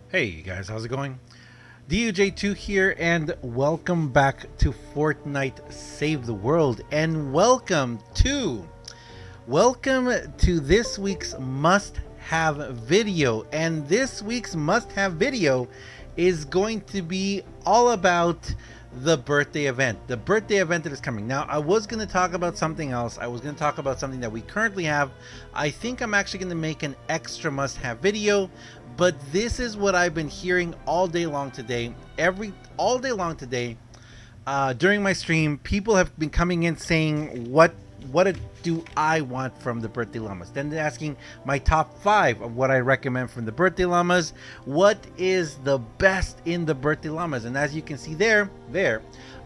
Hey you guys, how's it going? DUJ2 here, and welcome back to Fortnite Save the World, and welcome to this week's must-have video. And this week's must-have video is going to be all about the birthday event that is coming. Now, I was going to talk about something else. I was going to talk about something that we currently have. I think I'm actually going to make an extra must-have video, but this is what I've been hearing all day long today. During my stream, people have been coming in saying what do I want from the Birthday Llamas. Then they're asking my top 5 of what I recommend from the Birthday Llamas. What is the best in the Birthday Llamas? And as you can see there,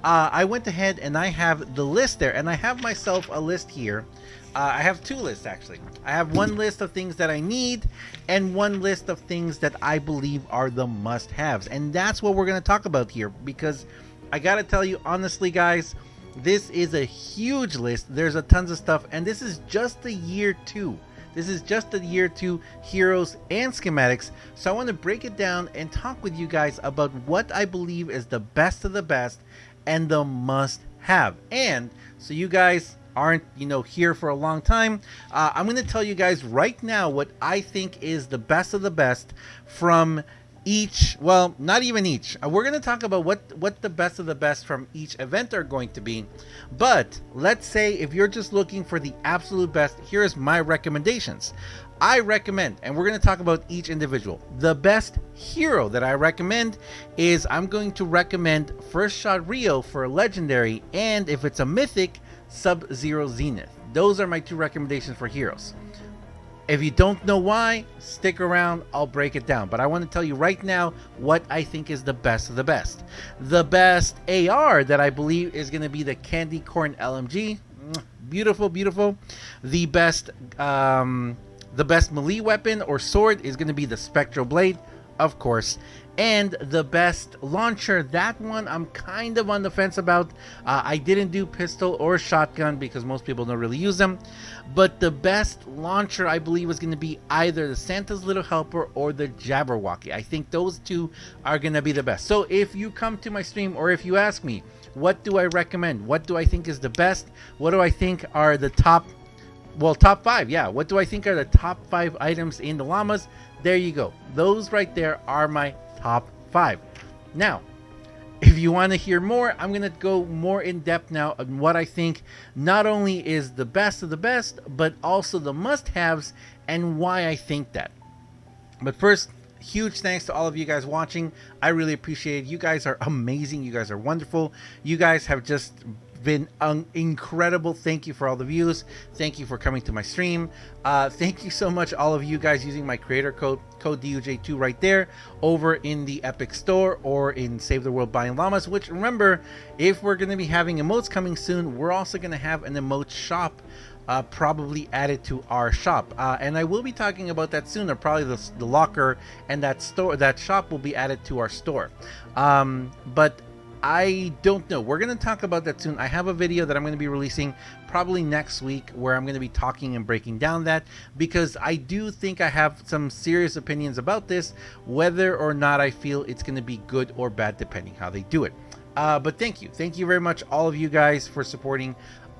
I went ahead and I have the list there, and I have myself a list here. I have 2 lists actually. I have one list of things that I need and one list of things that I believe are the must-haves. And that's what we're going to talk about here, because I got to tell you honestly, guys, this is a huge list. There's a tons of stuff, and this is just the year 2. This is just the year 2 heroes and schematics. So I want to break it down and talk with you guys about what I believe is the best of the best and the must-have. And so you guys aren't here for a long time, I'm going to tell you guys right now what I think is the best of the best from each, well, not even each. We're going to talk about what the best of the best from each event are going to be. But let's say if you're just looking for the absolute best, here's my recommendations. I recommend, and we're going to talk about each individual. The best hero that I recommend is, I'm going to recommend First Shot Rio for a legendary, and if it's a mythic, Sub-Zero Zenith. Those are my 2 recommendations for heroes. If you don't know why, stick around, I'll break it down. But I want to tell you right now what I think is the best of the best. The best AR that I believe is going to be the Candy Corn LMG. Beautiful, beautiful. The best melee weapon or sword is going to be the Spectral Blade, of course. And the best launcher, that one I'm kind of on the fence about. I didn't do pistol or shotgun because most people don't really use them. But the best launcher I believe is going to be either the Santa's Little Helper or the Jabberwocky. I think those 2 are going to be the best. So if you come to my stream, or if you ask me, what do I recommend? What do I think is the best? What do I think are the top 5, yeah. What do I think are the top 5 items in the llamas? There you go. Those right there are my top 5. Now, if you want to hear more, I'm going to go more in depth now on what I think not only is the best of the best, but also the must-haves and why I think that. But first, huge thanks to all of you guys watching. I really appreciate it. You guys are amazing. You guys are wonderful. You guys have just been incredible. Thank you for all the views. Thank you for coming to my stream. Thank you so much, all of you guys, using my creator code DUJ2 right there over in the Epic Store or in Save the World Buying Llamas. Which, remember, if we're going to be having emotes coming soon, we're also going to have an emote shop probably added to our shop, and I will be talking about that soon. Or probably the locker and that shop will be added to our store. But I don't know. We're going to talk about that soon. I have a video that I'm going to be releasing probably next week where I'm going to be talking and breaking down that, because I do think I have some serious opinions about this, whether or not I feel it's going to be good or bad depending how they do it. But thank you very much, all of you guys, for supporting.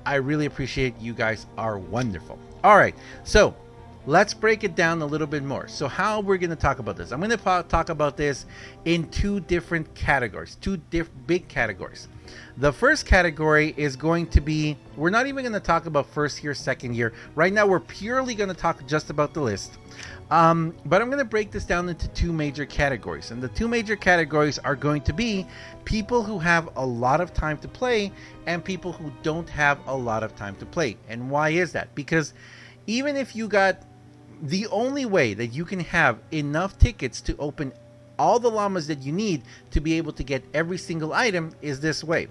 I really appreciate it. You guys are wonderful. All right, so let's break it down a little bit more. So how we're going to talk about this? I'm going to talk about this in 2 different categories, 2 big categories. The first category is going to be, we're not even going to talk about first year, second year. Right now, we're purely going to talk just about the list. But I'm going to break this down into 2 major categories. And the 2 major categories are going to be people who have a lot of time to play and people who don't have a lot of time to play. And why is that? Because even if you got, the only way that you can have enough tickets to open all the llamas that you need to be able to get every single item is this way.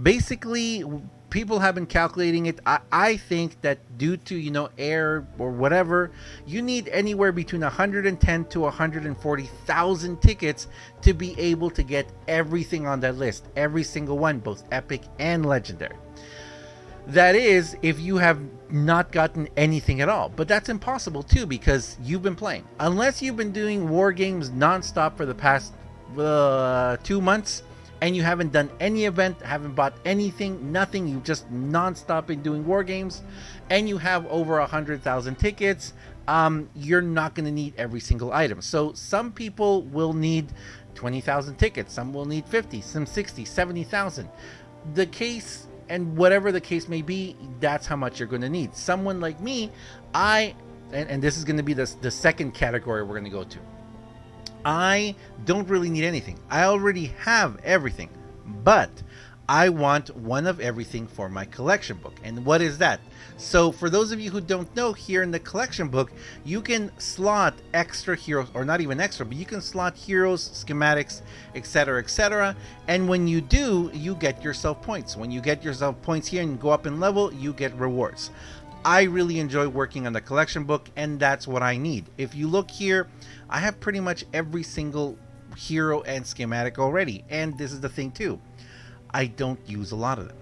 Basically, people have been calculating it. I think that due to air or whatever, you need anywhere between 110 to 140,000 tickets to be able to get everything on that list, every single one, both epic and legendary. That is, if you have not gotten anything at all. But that's impossible too, because you've been playing. Unless you've been doing war games nonstop for the past 2 months, and you haven't done any event, haven't bought anything, nothing, you've just nonstop been doing war games, and you have over 100,000 tickets, you're not going to need every single item. So some people will need 20,000 tickets, some will need 50, some 60, 70,000. The case, and whatever the case may be, that's how much you're going to need. Someone like me, and this is going to be the second category we're going to go to. I don't really need anything. I already have everything, but I want one of everything for my collection book. And what is that? So for those of you who don't know, here in the collection book, you can slot extra heroes, or not even extra, but you can slot heroes, schematics, etc., etc. And when you do, you get yourself points. When you get yourself points here and go up in level, you get rewards. I really enjoy working on the collection book, and that's what I need. If you look here, I have pretty much every single hero and schematic already. And this is the thing too, I don't use a lot of them.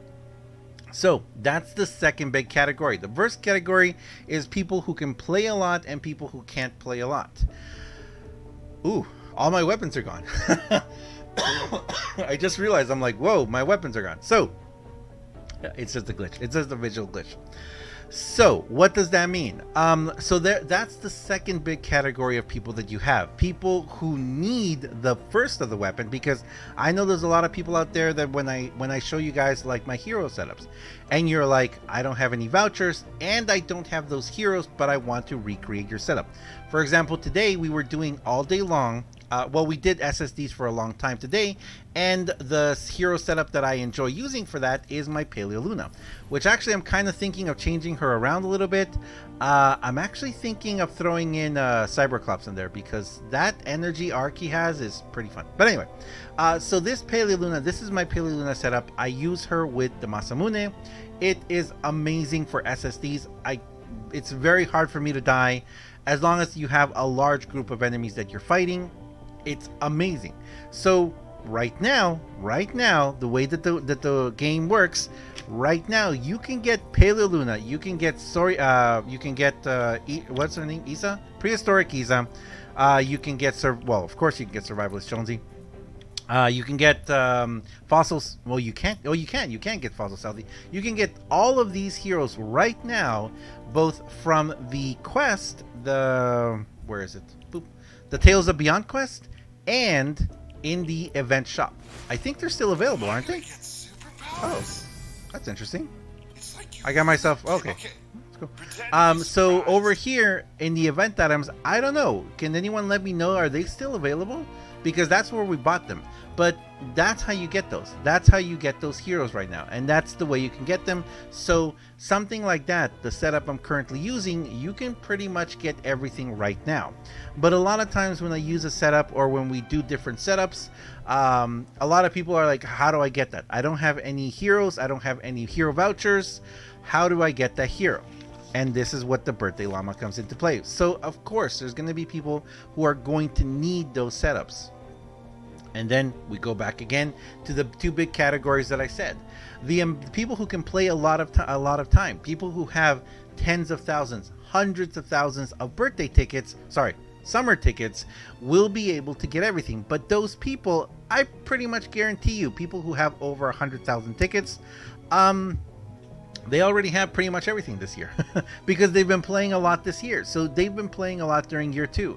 So that's the second big category. The first category is people who can play a lot and people who can't play a lot. Ooh, all my weapons are gone. I just realized, I'm like, whoa, my weapons are gone. So it's just a glitch. It's just a visual glitch. So what does that mean? So that's the second big category of people that you have. People who need the first of the weapon, because I know there's a lot of people out there that when I show you guys like my hero setups, and you're like, I don't have any vouchers and I don't have those heroes, but I want to recreate your setup. For example, today we were doing all day long. Well, we did SSDs for a long time today, and the hero setup that I enjoy using for that is my Paleo Luna, which actually I'm kind of thinking of changing her around a little bit. I'm actually thinking of throwing in Cyberclops in there, because that energy arc he has is pretty fun. But anyway, so this Paleo Luna, this is my Paleo Luna setup. I use her with the Masamune. It is amazing for SSDs. It's very hard for me to die as long as you have a large group of enemies that you're fighting. It's amazing. So right now, the way that the game works, right now you can get Paleo Luna, you can get what's her name, Isa, prehistoric Isa. You can get well, of course you can get survivalist Jonesy. You can get fossils. Well, you can't. Oh, you can get fossil Southie. You can get all of these heroes right now, both from the quest, where is it? Boop. The Tales of Beyond quest, and in the event shop. I think they're still available, aren't they? Oh, that's interesting. I got myself. Okay. Let's go. So over here in the event items, I don't know. Can anyone let me know? Are they still available? Because that's where we bought them. But that's how you get those. That's how you get those heroes right now. And that's the way you can get them. So something like that, the setup I'm currently using, you can pretty much get everything right now. But a lot of times when I use a setup, or when we do different setups, a lot of people are like, how do I get that? I don't have any heroes. I don't have any hero vouchers. How do I get that hero? And this is what the Birthday Llama comes into play. So of course there's going to be people who are going to need those setups. And then we go back again to the two big categories that I said. The people who can play a lot of time, people who have tens of thousands, hundreds of thousands of birthday tickets, summer tickets, will be able to get everything. But those people, I pretty much guarantee you, people who have over 100,000 tickets, they already have pretty much everything this year because they've been playing a lot this year. So they've been playing a lot during year 2.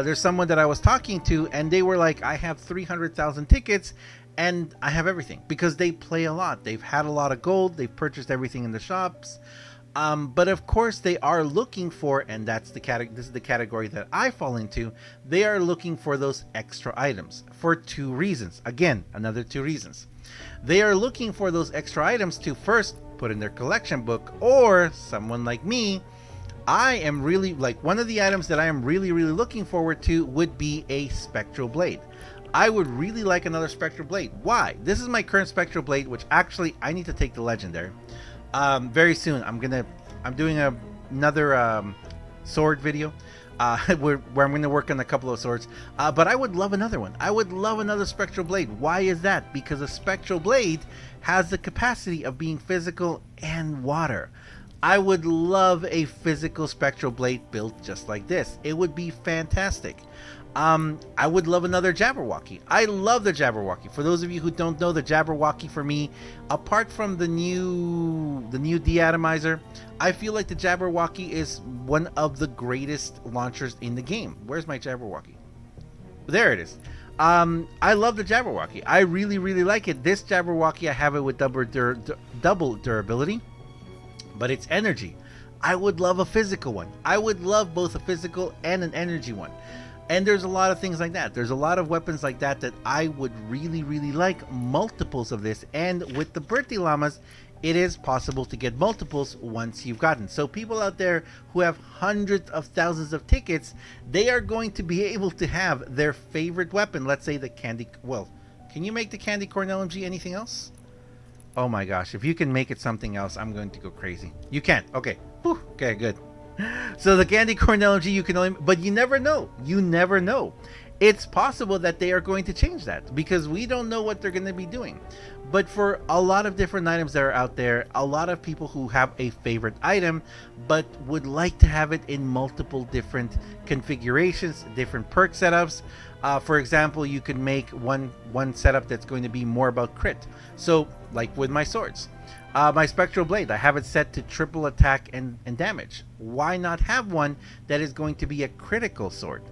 There's someone that I was talking to, and they were like, I have 300,000 tickets and I have everything, because they play a lot. They've had a lot of gold. They've purchased everything in the shops. But of course they are looking for, and this is the category that I fall into, they are looking for those extra items for 2 reasons. Again, another 2 reasons. They are looking for those extra items to first put in their collection book, or someone like me, I am really like, one of the items that I am really looking forward to would be a spectral blade. I would really like another spectral blade. Why? This is my current spectral blade, which actually I need to take the legendary very soon. I'm doing another sword video. where I'm going to work on a couple of swords. But I would love another one. I would love another Spectral Blade. Why is that? Because a Spectral Blade has the capacity of being physical and water. I would love a physical Spectral Blade built just like this. It would be fantastic. I would love another Jabberwocky. I love the Jabberwocky. For those of you who don't know, the Jabberwocky for me, apart from the new deatomizer, I feel like the Jabberwocky is one of the greatest launchers in the game. Where's my Jabberwocky? There it is. I love the Jabberwocky. I really, really like it. This Jabberwocky, I have it with double durability, but it's energy. I would love a physical one. I would love both a physical and an energy one. And there's a lot of things like that. There's a lot of weapons like that that I would really, really like multiples of this. And with the Birthday Llamas, it is possible to get multiples once you've gotten. So people out there who have hundreds of thousands of tickets, they are going to be able to have their favorite weapon. Let's say the candy. Well, can you make the candy corn LMG anything else? Oh my gosh. If you can make it something else, I'm going to go crazy. You can't. Okay. Whew. Okay, good. So the candy corn LMG, you can only, but you never know. You never know. It's possible that they are going to change that because we don't know what they're going to be doing. But for a lot of different items that are out there, a lot of people who have a favorite item but would like to have it in multiple different configurations, different perk setups. For example, you can make one setup that's going to be more about crit. So like with my swords. My Spectral Blade, I have it set to triple attack and damage. Why not have one that is going to be a critical sword?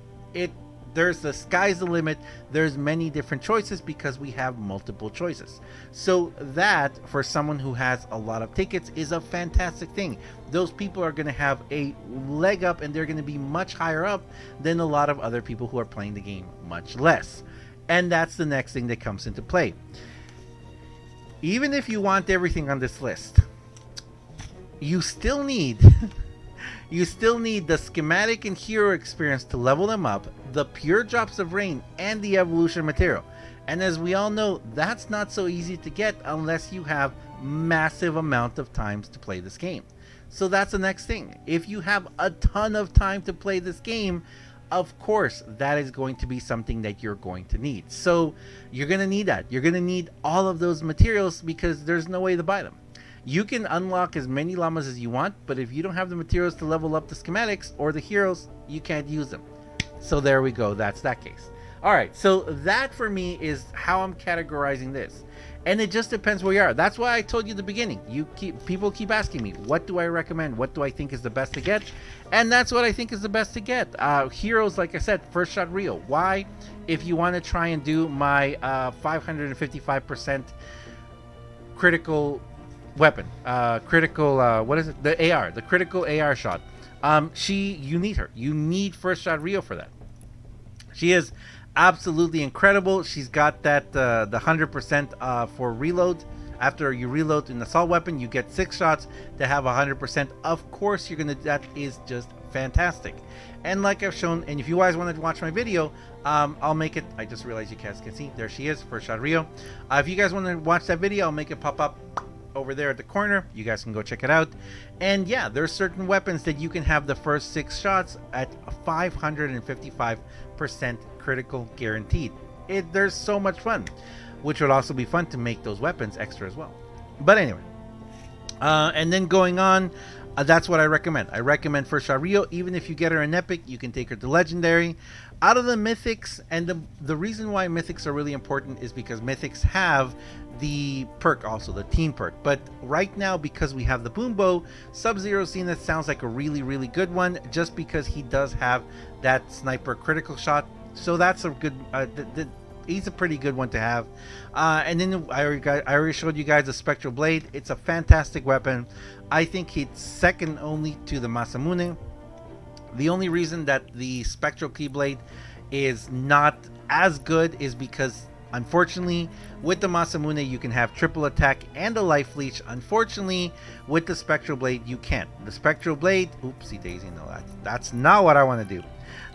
There's the sky's the limit. There's many different choices because we have multiple choices. So that, for someone who has a lot of tickets, is a fantastic thing. Those people are going to have a leg up and they're going to be much higher up than a lot of other people who are playing the game much less. And that's the next thing that comes into play. Even if you want everything on this list, you still need the schematic and hero experience to level them up, the pure drops of rain, and the evolution material. And as we all know, that's not so easy to get unless you have massive amount of times to play this game. So that's the next thing. If you have a ton of time to play this game, of course, that is going to be something that you're going to need. So you're going to need that. You're going to need all of those materials because there's no way to buy them. You can unlock as many llamas as you want, but if you don't have the materials to level up the schematics or the heroes, you can't use them. So there we go. That's that case. All right. So that for me is how I'm categorizing this. And it just depends where you are. That's why I told you at the beginning. People keep asking me, what do I recommend? What do I think is the best to get? And that's what I think is the best to get. Heroes, like I said, first shot Rio. Why? If you want to try and do my 555% critical weapon, what is it? The AR, the critical AR shot. You need her. You need first shot Rio for that. She is absolutely incredible. She's got that the 100% for reload. After you reload an assault weapon, you get 6 shots to have 100%. Of course, that is just fantastic. And like I've shown, and if you guys wanted to watch my video, I'll make it. I just realized you guys can see. There she is, first shot Rio. If you guys want to watch that video, I'll make it pop up over there at the corner. You guys can go check it out. And yeah, there's certain weapons that you can have the first 6 shots at 555% critical guaranteed. There's so much fun, which would also be fun to make those weapons extra as well. But anyway, and then going on, that's what I recommend. I recommend first shot Rio. Even if you get her in epic, you can take her to legendary. Out of the mythics, and the reason why mythics are really important is because mythics have the perk, also the team perk. But right now, because we have the boom bow, Sub-Zero Zenith sounds like a really, really good one, just because he does have that sniper critical shot. So that's a good. He's a pretty good one to have. And then I already showed you guys the Spectral Blade. It's a fantastic weapon. I think it's second only to the Masamune. The only reason that the Spectral Keyblade is not as good is because, unfortunately, with the Masamune you can have triple attack and a life leech. Unfortunately, with the Spectral Blade you can't. The Spectral Blade, oopsie daisy, no, that's not what I want to do.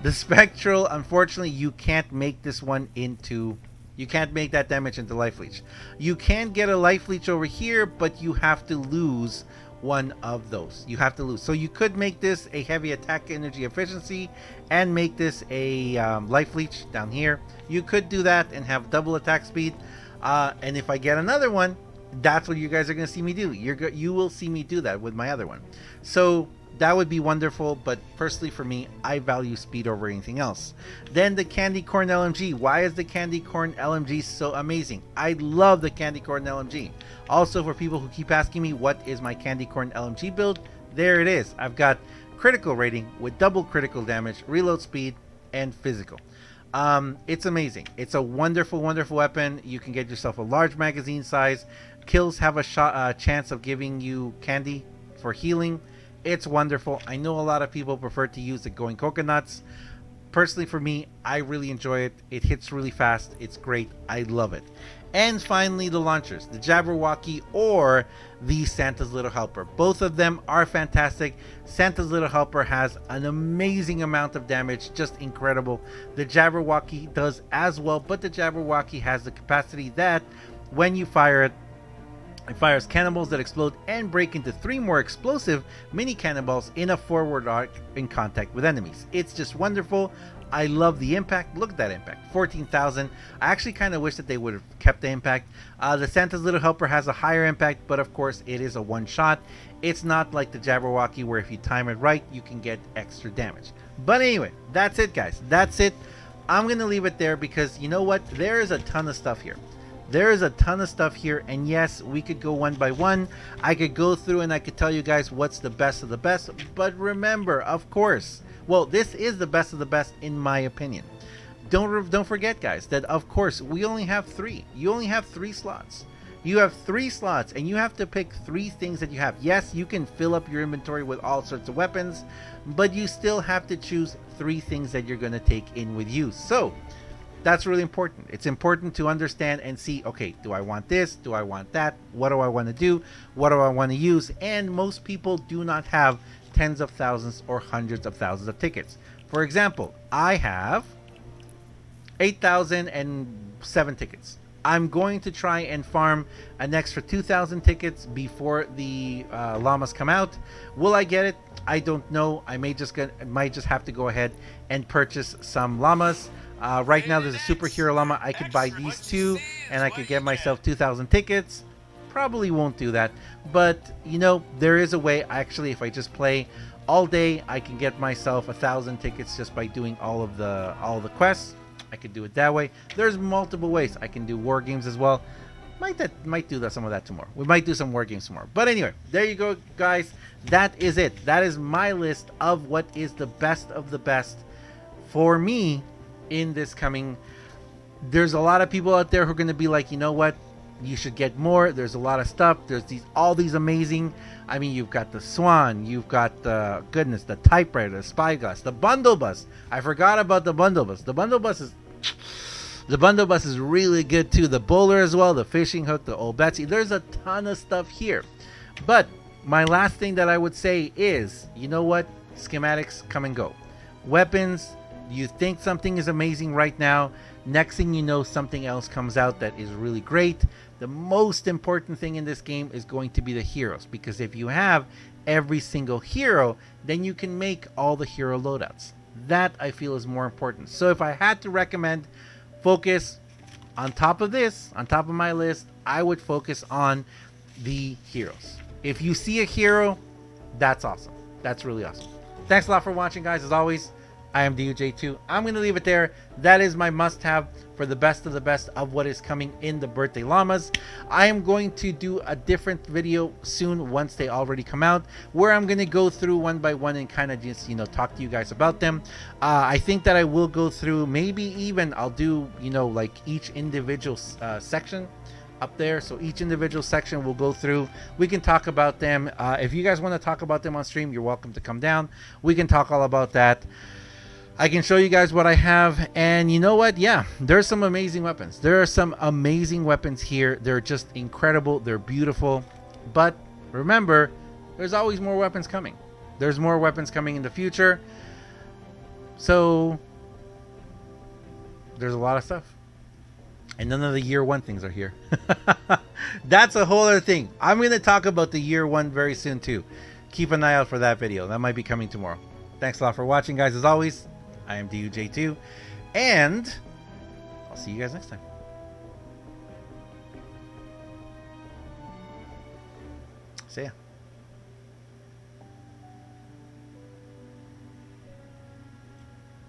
The Spectral, unfortunately, you can't make this one into, you can't make that damage into life leech. You can get a life leech over here, but you have to lose one of those. You have to lose. So you could make this a heavy attack energy efficiency and make this a life leech down here. You could do that and have double attack speed. And if I get another one, that's what you guys are going to see me do. You will see me do that with my other one. So that would be wonderful, but personally for me, I value speed over anything else. Then the Candy Corn LMG. Why is the Candy Corn LMG so amazing? I love the Candy Corn LMG. Also, for people who keep asking me what is my Candy Corn LMG build, there it is. I've got critical rating with double critical damage, reload speed, and physical. It's amazing. It's a wonderful, wonderful weapon. You can get yourself a large magazine size. Kills have a chance of giving you candy for healing. It's wonderful. I know a lot of people prefer to use the Going Coconuts. Personally, for me, I really enjoy it. It hits really fast. It's great. I love it. And finally, the launchers, the Jabberwocky or the Santa's Little Helper. Both of them are fantastic. Santa's Little Helper has an amazing amount of damage, just incredible. The Jabberwocky does as well, but the Jabberwocky has the capacity that when you fire it, it fires cannonballs that explode and break into 3 more explosive mini cannonballs in a forward arc in contact with enemies. It's just wonderful. I love the impact. Look at that impact, 14,000. I actually kind of wish that they would have kept the impact. The Santa's Little Helper has a higher impact, but of course it is a one shot. It's not like the Jabberwocky where if you time it right, you can get extra damage. But anyway, that's it, guys. That's it. I'm going to leave it there because you know what? There is a ton of stuff here. There is a ton of stuff here, and yes, we could go one by one. I could go through and I could tell you guys what's the best of the best, but remember, of course, well, this is the best of the best in my opinion. Don't forget, guys, that of course we only have 3. You only have 3 slots. You have 3 slots, and you have to pick 3 things that you have. Yes, you can fill up your inventory with all sorts of weapons, but you still have to choose 3 things that you're going to take in with you. So that's really important. It's important to understand and see, okay, do I want this? Do I want that? What do I want to do? What do I want to use? And most people do not have tens of thousands or hundreds of thousands of tickets. For example, I have 8,007 tickets. I'm going to try and farm an extra 2,000 tickets before the llamas come out. Will I get it? I don't know. I might just have to go ahead and purchase some llamas. Right now there's a superhero llama. I could buy these 2 and I could get myself 2,000 tickets. Probably won't do that, but you know, there is a way. Actually, if I just play all day, I can get myself 1,000 tickets just by doing all the quests. I could do it that way. There's multiple ways. I can do war games as well. Might do some of that tomorrow. We might do some war games tomorrow. But anyway, there you go, guys. That is it. That is my list of what is the best of the best for me in this coming. There's a lot of people out there who are going to be like, you know what, you should get more. There's a lot of stuff. There's all these amazing, I mean, you've got the Swan, you've got the typewriter, the spyglass, the bundle bus. I forgot about the bundle bus. The bundle bus is really good too. The bowler as well, the fishing hook, the old Betsy. There's a ton of stuff here. But my last thing that I would say is, you know what, schematics come and go. Weapons, you think something is amazing right now, next thing you know, something else comes out that is really great. The most important thing in this game is going to be the heroes, because if you have every single hero, then you can make all the hero loadouts. That I feel is more important. So if I had to recommend, focus on top of this, on top of my list, I would focus on the heroes. If you see a hero, that's awesome. That's really awesome. Thanks a lot for watching, guys. As always, I am DUJ2. I'm going to leave it there. That is my must-have for the best of the best of what is coming in the Birthday Llamas. I am going to do a different video soon once they already come out, where I'm going to go through one by one and kind of just, you know, talk to you guys about them. I think that I will go through, maybe even I'll do, you know, like each individual section up there. So each individual section we'll go through. We can talk about them. If you guys want to talk about them on stream, you're welcome to come down. We can talk all about that. I can show you guys what I have, and you know what? Yeah, there's some amazing weapons. There are some amazing weapons here. They're just incredible. They're beautiful. But remember, there's always more weapons coming. There's more weapons coming in the future. So there's a lot of stuff. And none of the year one things are here. That's a whole other thing. I'm going to talk about the year one very soon too. Keep an eye out for that video. That might be coming tomorrow. Thanks a lot for watching, guys. As always, I am DUJ2, and I'll see you guys next time. See ya.